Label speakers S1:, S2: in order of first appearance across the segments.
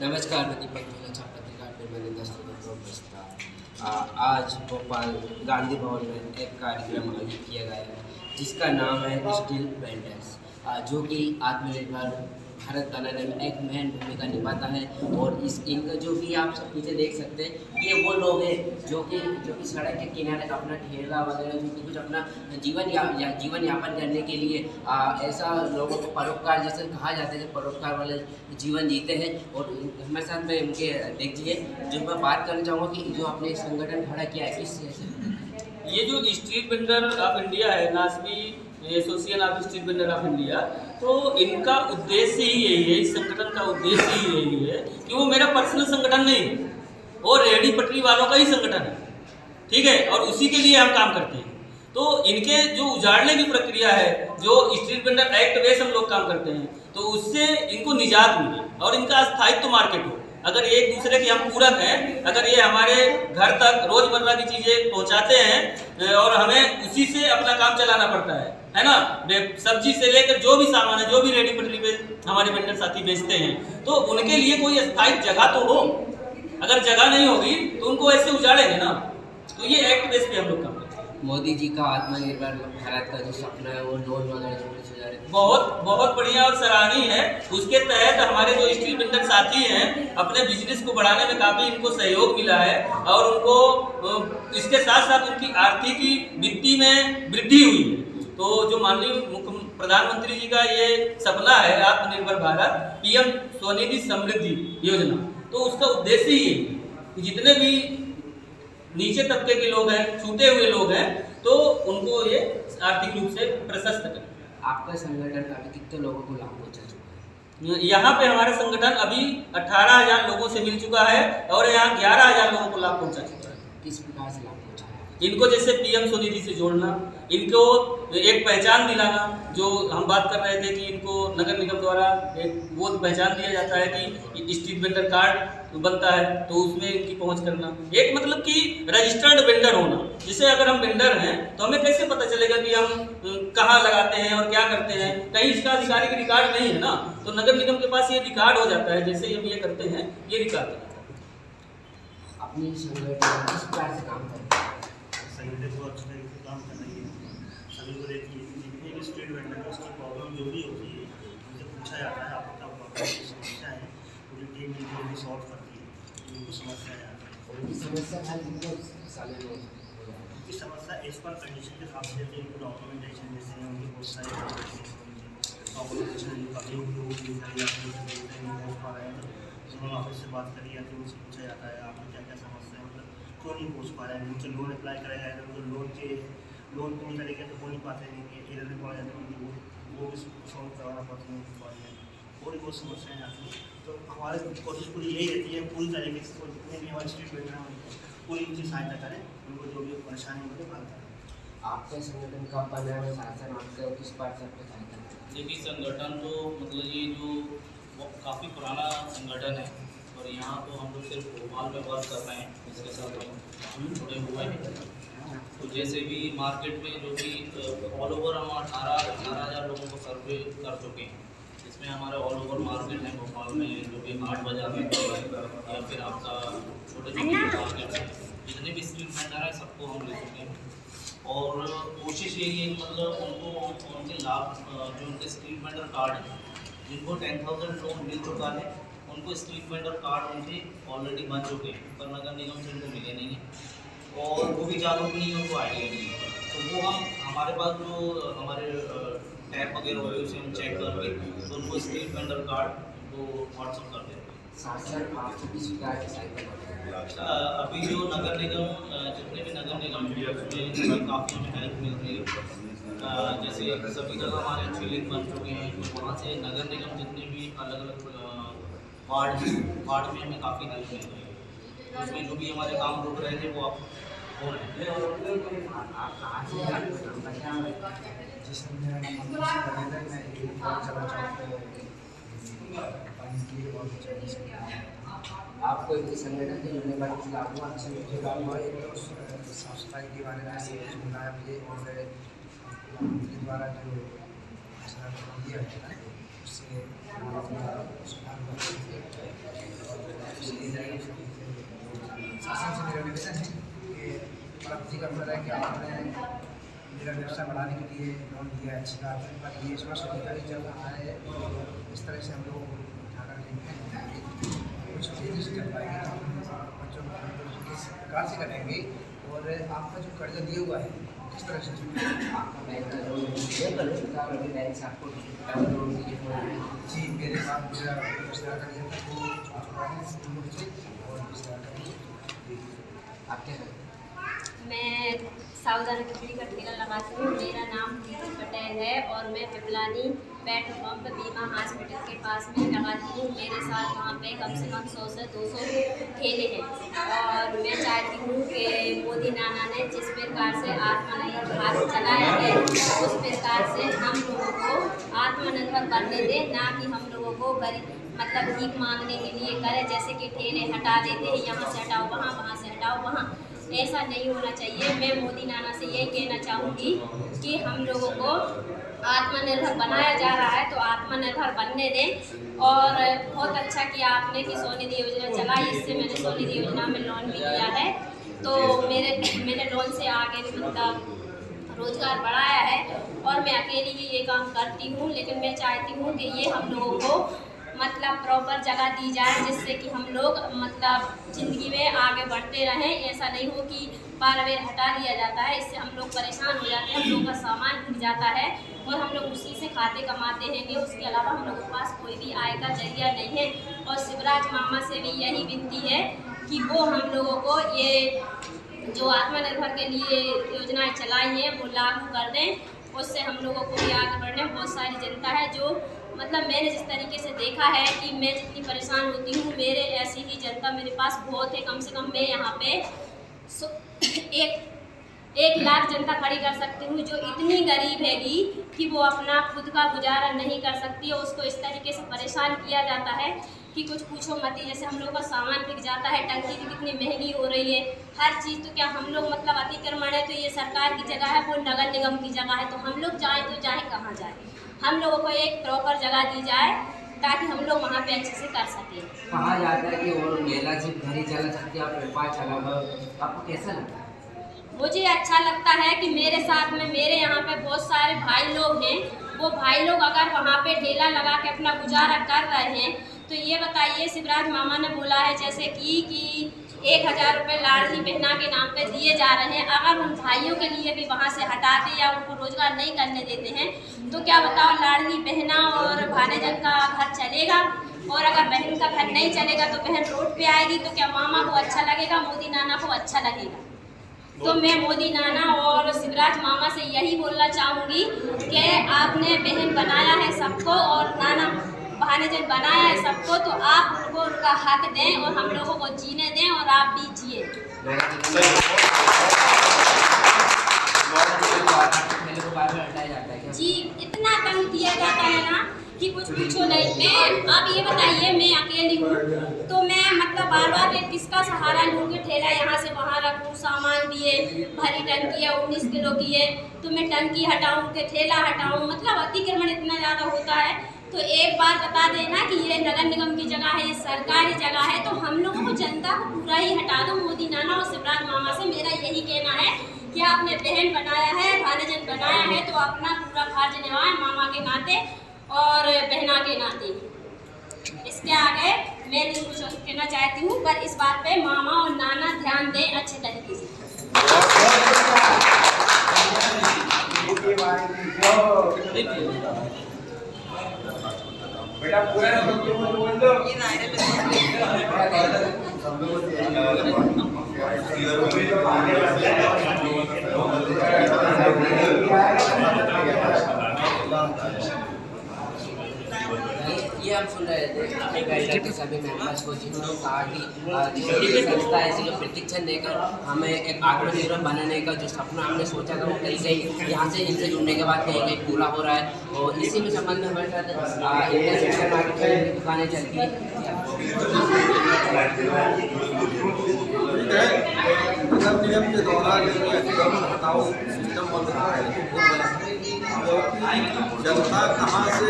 S1: नमस्कार, मैं दीपक झोला पत्रकार निर्मल दस्तक। आज भोपाल गांधी भवन में एक कार्यक्रम आयोजित किया गया है जिसका नाम है स्टील वेंडर्स, जो कि आत्मनिर्भर भारत बनाने में एक महत्वपूर्ण भूमिका निभाता है। और इनका जो कि आप सब पीछे देख सकते हैं, ये वो लोग हैं जो कि सड़क के किनारे अपना ठेला वगैरह जो कि कुछ अपना जीवन यापन करने के लिए ऐसा लोगों को परोपकार जैसे कहा जाता है कि परोपकार वाले जीवन जीते हैं। और हमारे साथ में उनके देखिए जो मैं बात करना चाहूँगा कि जो आपने संगठन खड़ा किया है किस से।
S2: ये जो स्ट्रीट वेंडर ऑफ इंडिया है, NASVI association of street vendor of India, तो इनका उद्देश्य ही यही है, इस संगठन का उद्देश्य ही यही है कि वो मेरा पर्सनल संगठन नहीं है, वो रेहड़ी पटरी वालों का ही संगठन है, ठीक है, और उसी के लिए हम काम करते हैं। तो इनके जो उजाड़ने की प्रक्रिया है, जो स्ट्रीट वेंडर एक्ट बेस हम लोग काम करते हैं, तो उससे इनको निजात मिले और इनका स्थायित्व मार्केट हो। अगर एक दूसरे के हम पूरक हैं, अगर ये हमारे घर तक रोजमर्रा की चीजें पहुंचाते हैं और हमें उसी से अपना काम चलाना पड़ता है ना, सब्जी से लेकर जो भी सामान है, जो भी रेडी पटरी पे हमारे वेंडर साथी बेचते हैं, तो उनके लिए कोई स्थायी जगह तो हो। अगर जगह नहीं होगी तो उनको ऐसे उजाड़ेंगे ना, तो ये एक्ट बेस पे हम लोग काम करते हैं।
S1: मोदी जी का आत्मनिर्भर भारत का जो सपना है वो लोन वगैरह
S2: बहुत बहुत बढ़िया और सराहनीय है। उसके तहत हमारे जो स्ट्रीट वेंडर साथी हैं, अपने बिजनेस को बढ़ाने में काफ़ी इनको सहयोग मिला है और उनको इसके साथ साथ उनकी आर्थिक वित्तीय में वृद्धि हुई है। तो जो माननीय प्रधानमंत्री जी का ये सपना है आत्मनिर्भर भारत पीएम स्वनिधि समृद्धि योजना, तो उसका उद्देश्य ही है कि जितने भी नीचे तबके के लोग हैं, छूटे हुए लोग हैं, तो उनको ये आर्थिक रूप से प्रशस्त करें।
S1: आपका संगठन अभी कितने लोगों को लाभ पहुंचा चुका है?
S2: यहाँ पे हमारे संगठन अभी 18,000 लोगों से मिल चुका है और यहाँ 11,000 लोगों को लाभ पहुंचा चुका है।
S1: किस प्रकार से लाभ पहुंचा है?
S2: इनको जैसे पीएम स्वनिधि से जोड़ना, इनको एक पहचान दिलाना, जो हम बात कर रहे थे कि इनको नगर निगम द्वारा एक वो पहचान दिया जाता है कि स्ट्रीट वेंडर कार्ड बनता है, तो उसमें इनकी पहुंच करना, एक मतलब कि रजिस्टर्ड वेंडर होना। जिसे अगर हम वेंडर हैं तो हमें कैसे पता चलेगा कि हम कहाँ लगाते हैं और क्या करते हैं, कहीं इसका आधिकारिक रिकॉर्ड नहीं है ना, तो नगर निगम के पास ये रिकॉर्ड हो जाता है, जैसे हम ये करते हैं ये रिकॉर्ड हो जाता है।
S1: अपनी संगठन किस प्रकार से काम करते हैं?
S3: संगठन को अच्छे तरीके से काम करना है। सभी को देखिए, जितने भी स्ट्रीट वेंडर है उसकी प्रॉब्लम जो भी होती है उनसे पूछा जाता है, आपको क्या प्रॉब्लम समस्या है, पूरी टीम मिलकर उनको सॉल्व करती है। उनको समस्याएँ आती हैं,
S1: उनकी समस्या हल कितने सालों में
S3: उनकी समस्या एज पर कंडीशन के हिसाब से उनको डॉक्यूमेंटेशन जैसे हैं, उनकी बहुत सारी डॉक्यूमेंटेशन कभी उनको मिल पहुँच पा रहे हैं, उन्होंने ऑफिस से बात करी जाती है, उनसे पूछा जाता है आपको क्या क्या समस्या है, मतलब क्यों नहीं पहुँच पा रहे हैं, उनसे लोन अप्लाई कराया जाएगा, उनको लोन पूरी तरीके से हो नहीं पाते हैं, एरर में पड़ जाते हैं, उनको वो भी सॉल्व करवाना पड़ता है उनके बारे में, और बहुत समस्याएँ आती हैं। तो हमारी कोशिश पूरी यही रहती है पूरी तरीके से, और जितने भी हमारे स्ट्रीट वेंडर हैं पूरी उनकी सहायता करें, उनको जो भी परेशानी होती है हल करें।
S1: आपका संगठन कब बना है, शासन आपका किस बात से आपको सहायता करता है?
S4: देखिए, संगठन तो मतलब ये जो काफ़ी पुराना संगठन है और यहाँ तो हम लोग सिर्फ भोपाल में वर्क कर रहे हैं, इसके साथ हम जुड़े हुए हैं। तो जैसे भी मार्केट में जो भी ऑल ओवर हम 18,000 लोगों को सर्वे कर चुके हैं, इसमें हमारे ऑल ओवर मार्केट है भोपाल में, जो कि हाट बाजार में या फिर आपका छोटे छोटे मार्केट है, जितने भी स्ट्रीट वेंडर है सबको हम ले चुके हैं। और कोशिश यही है मतलब उनको उनके लाभ जो उनके स्ट्रीट वेंडर कार्ड है, जिनको 10,000 लोन मिल चुका है, उनको स्ट्रीट वेंडर कार्ड उनके ऑलरेडी बन चुके हैं, पर नगर निगम से उनको मिले नहीं हैं और वो भी जागरूक नहीं है, उनको आइडिया नहीं है। तो वो हम हमारे पास जो हमारे टैब वगैरह हुए उसे हम चेक करके तो उनको स्ट्रीट वेंडर कार्ड वो व्हाट्सअप कर देते हैं।
S1: शासन आपको किस प्रकार की सहायता करता है?
S4: अभी जो नगर निगम जितने भी नगर निगम है उसमें काफ़ी हमें हेल्प मिलती है। जैसे सभी जगह हमारे अच्छे लिंक बन चुके हैं, तो वहाँ से नगर निगम जितने भी अलग अलग वार्ड में हमें काफ़ी हेल्प मिल रही है। उसमें जो भी हमारे काम रुक रहे थे वो आप हो रहे हैं।
S1: आप कहाँ से आपको काम करना है?
S5: जिस मेरा नाम है, मैं एक बार चला चाहता हूँ
S1: आपको एक संगठन से जुड़ने का कुछ लाभ हुआ? अच्छा मुझे लाभ हुआ।
S5: एक तो साफ सफाई के बारे में सुनाया मुझे, और प्रधानमंत्री द्वारा जो फैसला दिया गया है उससे हमारा सुधार हुआ। निवेदन है कि प्राप्त जी का मतलब है कि आपने मेरा व्यवसाय बढ़ाने के लिए लोन दिया है, अच्छी बात है, पर ये इस वर्ष अधिकारी चल रहा है, इस तरह से हम लोग उठा कर लेंगे कुछ तेजी से चल पाएगी, तो हम बच्चों को किस प्रकार से करेंगे और आपका जो कर्जा दिया हुआ है किस तरह से जी मेरे साथ मेरा रिश्तेदार का लिया था वो चुका है से और रिश्तेदार का
S1: आप क्या
S6: मैं सावधान खिचड़ी का ठेला लगाती हूँ। मेरा नाम प्रीति पटेल है और मैं पिपलानी पेट्रोल पंप बीमा हॉस्पिटल के पास में लगाती हूँ। मेरे साथ वहाँ पे कम से कम 100 से 200 ठेले हैं और मैं चाहती हूँ कि मोदी नाना ने जिस प्रकार से आत्मनिर्भर भारत चलाया है उस प्रकार से हम लोगों को आत्मनिर्भर बनने दें, ना कि हम लोगों को गरीब मतलब भीख मांगने के लिए करें, जैसे कि ठेले हटा देते हैं, यहाँ से हटाओ वहाँ, वहाँ से हटाओ वहाँ। ऐसा नहीं होना चाहिए। मैं मोदी नाना से यही कहना चाहूँगी कि हम लोगों को आत्मनिर्भर बनाया जा रहा है तो आत्मनिर्भर बनने दें। और बहुत अच्छा किया आपने कि स्वनिधि योजना चलाई, इससे मैंने स्वनिधि योजना में लोन भी लिया है, तो मैंने लोन से आगे भी मतलब रोजगार बढ़ाया है और मैं अकेली ही ये काम करती हूँ। लेकिन मैं चाहती हूँ कि ये हम लोगों को मतलब प्रॉपर जगह दी जाए जिससे कि हम लोग मतलब ज़िंदगी में आगे बढ़ते रहें। ऐसा नहीं हो कि बार बार हटा दिया जाता है, इससे हम लोग परेशान हो जाते हैं, हम लोग का सामान बिक जाता है और हम लोग उसी से खाते कमाते हैंगे। उसके अलावा हम लोगों के पास कोई भी आय का जरिया नहीं है। और शिवराज मामा से भी यही विनती है कि वो हम लोगों को ये जो आत्मनिर्भर के लिए योजनाएँ चलाई हैं वो लागू कर दें, उससे हम लोगों को भी आगे बढ़ने। बहुत सारी जनता है जो मतलब मैंने जिस तरीके से देखा है कि मैं जितनी परेशान होती हूँ, मेरे ऐसी ही जनता मेरे पास बहुत है। कम से कम मैं यहाँ पे एक लाख जनता खड़ी कर सकती हूँ जो इतनी गरीब हैगी कि वो अपना खुद का गुजारा नहीं कर सकती है। उसको इस तरीके से परेशान किया जाता है कि कुछ पूछो मत। जैसे हम लोग का सामान बिक जाता है, टंकी भी कितनी महंगी हो रही है, हर चीज़। तो क्या हम लोग मतलब अतिक्रमण है तो ये सरकार की जगह है, वो नगर निगम की जगह है, तो हम लोग जाएँ तो जाएँ कहाँ जाएँ? हम लोगों को एक प्रॉपर जगह दी जाए ताकि हम लोग वहाँ पे अच्छे से कर सकें।
S1: कहा जाता है कि वो मेला सिर्फ घर ही चला सकती है, आप व्यापार चला गए, आपको कैसा लगता है?
S6: मुझे अच्छा लगता है कि मेरे साथ में मेरे यहाँ पे बहुत सारे भाई लोग हैं, वो भाई लोग अगर वहाँ पे ठेला लगा के अपना गुजारा कर रहे हैं तो ये बताइए, शिवराज मामा ने बोला है जैसे कि 1000 रुपये लाडली बहना के नाम पे दिए जा रहे हैं। अगर उन भाइयों के लिए भी वहाँ से हटाते या उनको रोजगार नहीं करने देते हैं तो क्या बताओ लाडली बहना और भानेजन का घर चलेगा? और अगर बहन का घर नहीं चलेगा तो बहन रोड पे आएगी, तो क्या मामा को अच्छा लगेगा, मोदी नाना को अच्छा लगेगा? तो मैं मोदी नाना और शिवराज मामा से यही बोलना चाहूँगी कि आपने बहन बनाया है सबको और नाना भानेजन बनाया है सबको, तो आप उनको उनका हक दें और हम लोगों को जीने दें और आप भी जिए। जी इतना तंग किया जाता है ना कि कुछ पूछो नहीं। मैं आप ये बताइए, मैं अकेली हूँ तो मैं मतलब बार बार किसका सहारा लूँ कि ठेला यहाँ से वहाँ रखूँ, सामान दिए, भरी टंकी है 19 किलो की है तो मैं टंकी हटाऊँ कि ठेला हटाऊँ, मतलब अतिक्रमण इतना ज़्यादा होता है। तो एक बार बता देना कि ये नगर निगम की जगह है, ये सरकारी जगह है, तो हम लोगों को जनता को पूरा ही हटा दो। मोदी नाना और शिवराज मामा से मेरा यही कहना है कि आपने बहन बनाया है, भानेजन बनाया है, तो अपना पूरा फर्ज निभाएं मामा के नाते और बहना के नाते। इसके आगे मैं नहीं कुछ कहना चाहती हूँ, पर इस बात पे मामा और नाना ध्यान दें अच्छे तरीके से।
S5: बेटा पूरा बोल दो
S1: ये हम सुन रहे थे सभी मेंबर्स को जिन्होंने कहा कि जिस संस्था ऐसी जो प्रशिक्षण देकर हमें एक आत्मनिर्भर बनाने का जो सपना हमने सोचा था वो कहीं कहीं यहाँ से इनसे जुड़ने के बाद कहीं कहीं पूरा हो रहा है। और इसी में संबंध में हमारे साथ इंडियन शिक्षण मार्केट की दुकानें चलती हैं।
S7: नगर निगम के द्वारा अतिक्रमण हटाओ सिस्टम बन रहा है तो बहुत गलत है, क्योंकि जनता कहाँ से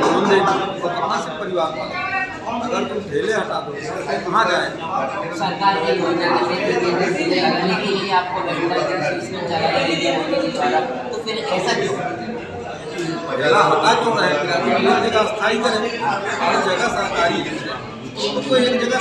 S7: लोन लेगी और कहाँ से परिवार पालेगी। अगर तुम ठेले हटा दो तो कहाँ जाए?
S1: सरकार की योजना लगाने के लिए आपको सिस्टम चलाया मोदी जी द्वारा, तो फिर ऐसा क्यों?
S7: ठेला हटा क्यों रहे? एक जगह स्थायी करें, हर जगह सरकारी है, उनको एक जगह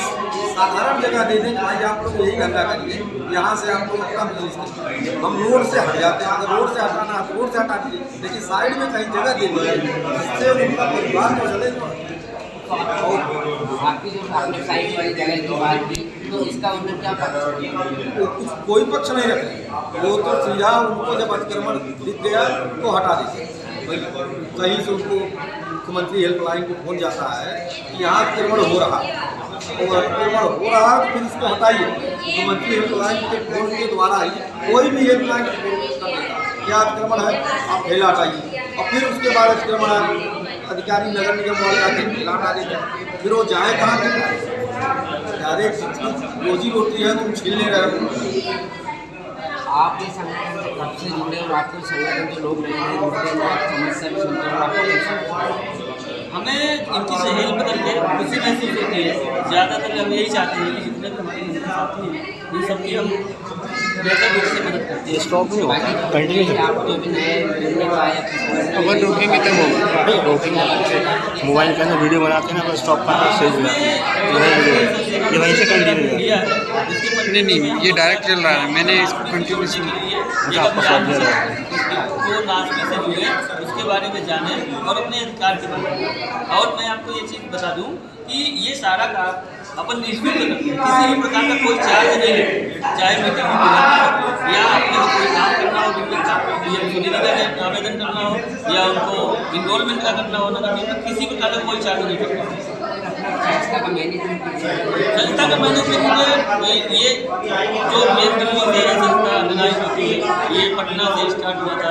S7: साधारण जगह दे दें, भाई आप लोग यही धंधा करिए, यहाँ से आप लोग अपना बिजनेस करिए। हम रोड से हट जाते हैं, अगर रोड से हटाना है तो रोड से हटा दीजिए, लेकिन साइड में कहीं जगह दे दीजिए, जिससे उनका परिवार तो चलेगा।
S1: आपकी जो आपने साइड वाली जगह की बात की, तो इसका उन्होंने क्या पक्ष?
S7: कोई पक्ष नहीं रखे, वो तो सीधा उनको जब अतिक्रमण दिख गया तो हटा देते। कहीं से उनको मुख्यमंत्री हेल्पलाइन को फोन जाता है कि यहाँ अतिक्रमण हो रहा है, और अतिक्रमण हो रहा है तो फिर इसको हटाइए। मुख्यमंत्री हेल्पलाइन के फोन के द्वारा ही कोई भी हेल्पलाइन क्या अतिक्रमण है आप ठेला हटाइए, और फिर उसके बाद अतिक्रमण अधिकारी नगर निगम वाले आके ठेला हटा देते हैं, फिर वो जाए कहाँ के? डायरेक्ट रोजी रोटी है तुम छीन ले रहे हो।
S1: आप इस संगठन से कब से जुड़े और आपके संगठन के लोग नहीं जुड़ते हैं, आप समस्या भी सुनते हो, आपको कैसा?
S2: हमें इनकी से हेल्प करके खुशी महसूस होती है। ज़्यादातर हम यही चाहते हैं कि जितने भी हमारे हिंदू साथी हैं इन सबकी हम बेहतर रूप से मदद करते हैं।
S8: स्टॉप नहीं होगा, कंटिन्यू
S1: आप जो भी नए जुड़ने को आए
S8: अगर रोकेंगे तब होगा, भाई रोकेंगे। मोबाइल के अंदर वीडियो बनाते हैं ना, बस स्टॉप करना सही हो जाता है, ये वहीं से कंटिन्यू है। नहीं ये डायरेक्ट चल रहा है, मैंने इसको कंटिन्यूसली आपको शॉप दे रहा है।
S2: तो नाज़मी से जुड़े, उसके बारे में जाने और अपने अधिकार के बारे में। और मैं आपको ये चीज़ बता दूं कि ये सारा काम अपन निःशुल्क करते हैं, किसी भी प्रकार का कोई चार्ज नहीं है, चाहे मीटिंग में या अपने कोई काम करना हो, का आवेदन करना हो या उनको इनरोलमेंट का करना हो, नगर निगम किसी प्रकार का कोई चार्ज नहीं करता।
S1: संस्था का मैनेजमेंट
S2: ये जो मेन दिल्ली से ये संस्था ऑर्गेनाइज होती है, ये पटना से स्टार्ट हुआ था,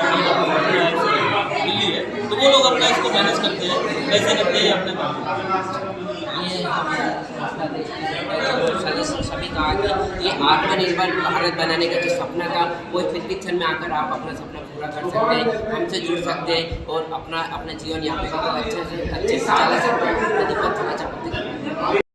S2: दिल्ली है, तो वो लोग अपना इसको मैनेज करते हैं, कैसे करते हैं अपने
S1: सदस्य सभी कहा कि ये आत्मनिर्भर भारत बनाने का जो सपना था वो एक क्षण में आकर आप अपना सपना पूरा कर सकते हैं, हमसे जुड़ सकते हैं और अपना जीवन यहाँ पे अच्छे से चला सकते हैं।